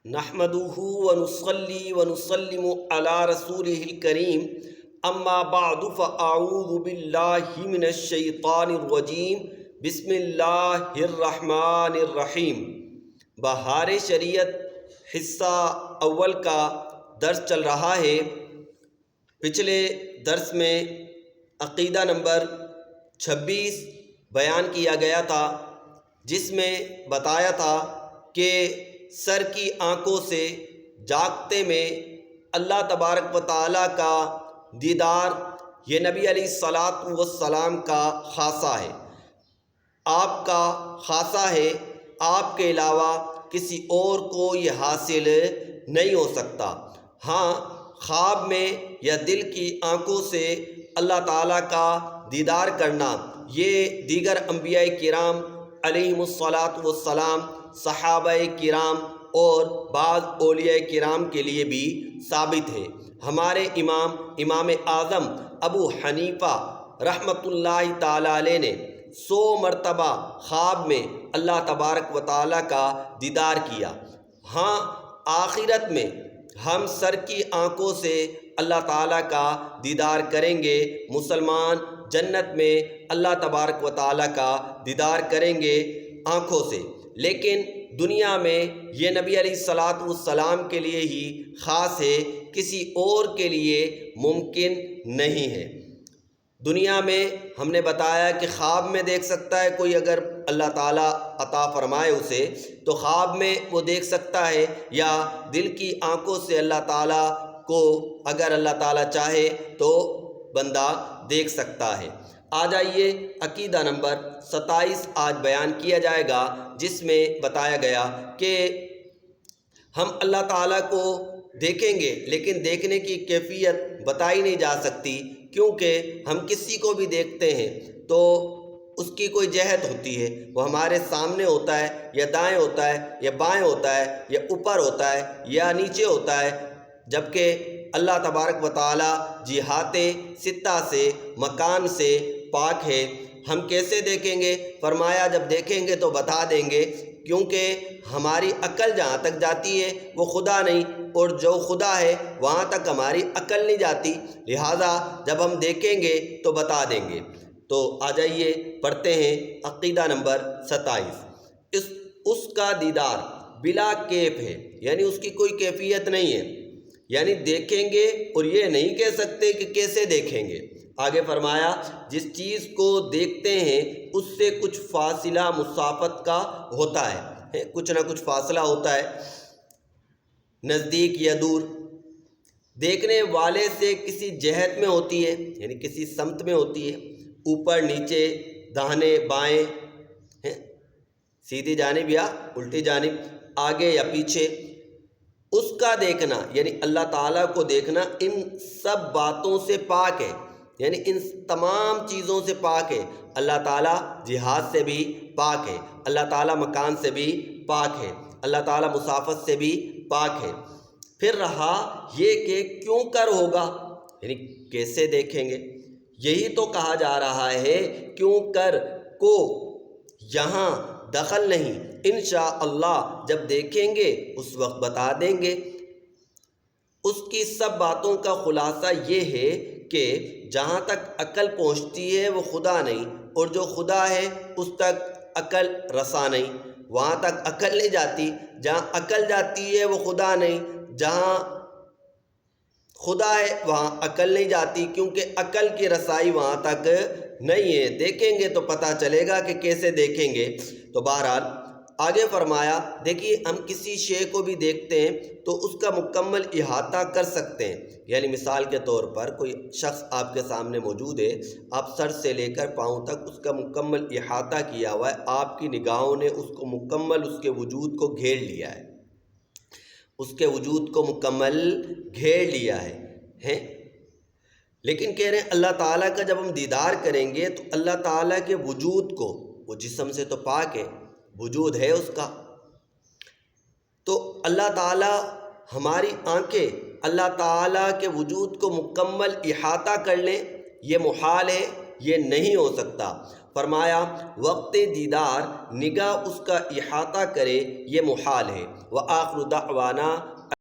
نحمدہ ونصلی ونسلم علی رسولہ الکریم اما بعد فاعوذ باللہ من الشیطان الرجیم بسم اللہ الرحمن الرحیم۔ بہار شریعت حصہ اول کا درس چل رہا ہے۔ پچھلے درس میں عقیدہ نمبر 26 بیان کیا گیا تھا، جس میں بتایا تھا کہ سر کی آنکھوں سے جاگتے میں اللہ تبارک و تعالیٰ کا دیدار یہ نبی علیہ الصلاۃ والسلام کا خاصہ ہے، آپ کا خاصہ ہے، آپ کے علاوہ کسی اور کو یہ حاصل نہیں ہو سکتا۔ ہاں، خواب میں یا دل کی آنکھوں سے اللہ تعالیٰ کا دیدار کرنا یہ دیگر انبیاء کرام علیہم الصلاۃ والسلام، صحابہ کرام اور بعض اولیاء کرام کے لیے بھی ثابت ہے۔ ہمارے امام اعظم ابو حنیفہ رحمۃ اللہ تعالیٰ علیہ نے 100 مرتبہ خواب میں اللہ تبارک و تعالیٰ کا دیدار کیا۔ ہاں، آخرت میں ہم سر کی آنکھوں سے اللہ تعالیٰ کا دیدار کریں گے۔ مسلمان جنت میں اللہ تبارک و تعالیٰ کا دیدار کریں گے آنکھوں سے، لیکن دنیا میں یہ نبی علیہ الصلاۃ والسلام کے لیے ہی خاص ہے، کسی اور کے لیے ممکن نہیں ہے۔ دنیا میں ہم نے بتایا کہ خواب میں دیکھ سکتا ہے کوئی، اگر اللہ تعالیٰ عطا فرمائے اسے تو خواب میں وہ دیکھ سکتا ہے، یا دل کی آنکھوں سے اللہ تعالیٰ کو اگر اللہ تعالیٰ چاہے تو بندہ دیکھ سکتا ہے۔ آ جائیے، عقیدہ نمبر 27 آج بیان کیا جائے گا، جس میں بتایا گیا کہ ہم اللہ تعالیٰ کو دیکھیں گے، لیکن دیکھنے کی کیفیت بتائی نہیں جا سکتی، کیونکہ ہم کسی کو بھی دیکھتے ہیں تو اس کی کوئی جہت ہوتی ہے، وہ ہمارے سامنے ہوتا ہے یا دائیں ہوتا ہے یا بائیں ہوتا ہے یا اوپر ہوتا ہے یا نیچے ہوتا ہے، جبکہ اللہ تبارک و تعالیٰ جہات ستہ سے، مکان سے پاک ہے۔ ہم کیسے دیکھیں گے؟ فرمایا جب دیکھیں گے تو بتا دیں گے، کیونکہ ہماری عقل جہاں تک جاتی ہے وہ خدا نہیں، اور جو خدا ہے وہاں تک ہماری عقل نہیں جاتی، لہٰذا جب ہم دیکھیں گے تو بتا دیں گے۔ تو آ جائیے پڑھتے ہیں عقیدہ نمبر 27۔ اس کا دیدار بلا کیف ہے، یعنی اس کی کوئی کیفیت نہیں ہے، یعنی دیکھیں گے اور یہ نہیں کہہ سکتے کہ کیسے دیکھیں گے۔ آگے فرمایا جس چیز کو دیکھتے ہیں اس سے کچھ فاصلہ مسافت کا ہوتا ہے، کچھ نہ کچھ فاصلہ ہوتا ہے، نزدیک یا دور۔ دیکھنے والے سے کسی جہت میں ہوتی ہے، یعنی کسی سمت میں ہوتی ہے، اوپر نیچے، داہنے بائیں، سیدھی جانب یا الٹی جانب، آگے یا پیچھے۔ اس کا دیکھنا یعنی اللہ تعالیٰ کو دیکھنا ان سب باتوں سے پاک ہے، یعنی ان تمام چیزوں سے پاک ہے۔ اللہ تعالیٰ جہاد سے بھی پاک ہے، اللہ تعالیٰ مکان سے بھی پاک ہے، اللہ تعالیٰ مسافت سے بھی پاک ہے۔ پھر رہا یہ کہ کیوں کر ہوگا، یعنی کیسے دیکھیں گے، یہی تو کہا جا رہا ہے۔ کیوں کر کو یہاں دخل نہیں، انشاءاللہ جب دیکھیں گے اس وقت بتا دیں گے۔ اس کی سب باتوں کا خلاصہ یہ ہے کہ جہاں تک عقل پہنچتی ہے وہ خدا نہیں، اور جو خدا ہے اس تک عقل رساں نہیں۔ وہاں تک عقل نہیں جاتی، جہاں عقل جاتی ہے وہ خدا نہیں، جہاں خدا ہے وہاں عقل نہیں جاتی، کیونکہ عقل کی رسائی وہاں تک نہیں ہے۔ دیکھیں گے تو پتہ چلے گا کہ کیسے دیکھیں گے۔ تو بہرحال آگے فرمایا، دیکھیے ہم کسی شے کو بھی دیکھتے ہیں تو اس کا مکمل احاطہ کر سکتے ہیں، یعنی مثال کے طور پر کوئی شخص آپ کے سامنے موجود ہے، آپ سر سے لے کر پاؤں تک اس کا مکمل احاطہ کیا ہوا ہے، آپ کی نگاہوں نے اس کو مکمل اس کے وجود کو گھیر لیا ہے، اس کے وجود کو مکمل گھیر لیا ہے۔ لیکن کہہ رہے ہیں اللہ تعالیٰ کا جب ہم دیدار کریں گے تو اللہ تعالیٰ کے وجود کو، وہ جسم سے تو پاک ہے، وجود ہے اس کا، تو اللہ تعالیٰ ہماری آنکھیں اللہ تعالیٰ کے وجود کو مکمل احاطہ کر لیں، یہ محال ہے، یہ نہیں ہو سکتا۔ فرمایا وقت دیدار نگاہ اس کا احاطہ کرے یہ محال ہے۔ وآخر دعوانا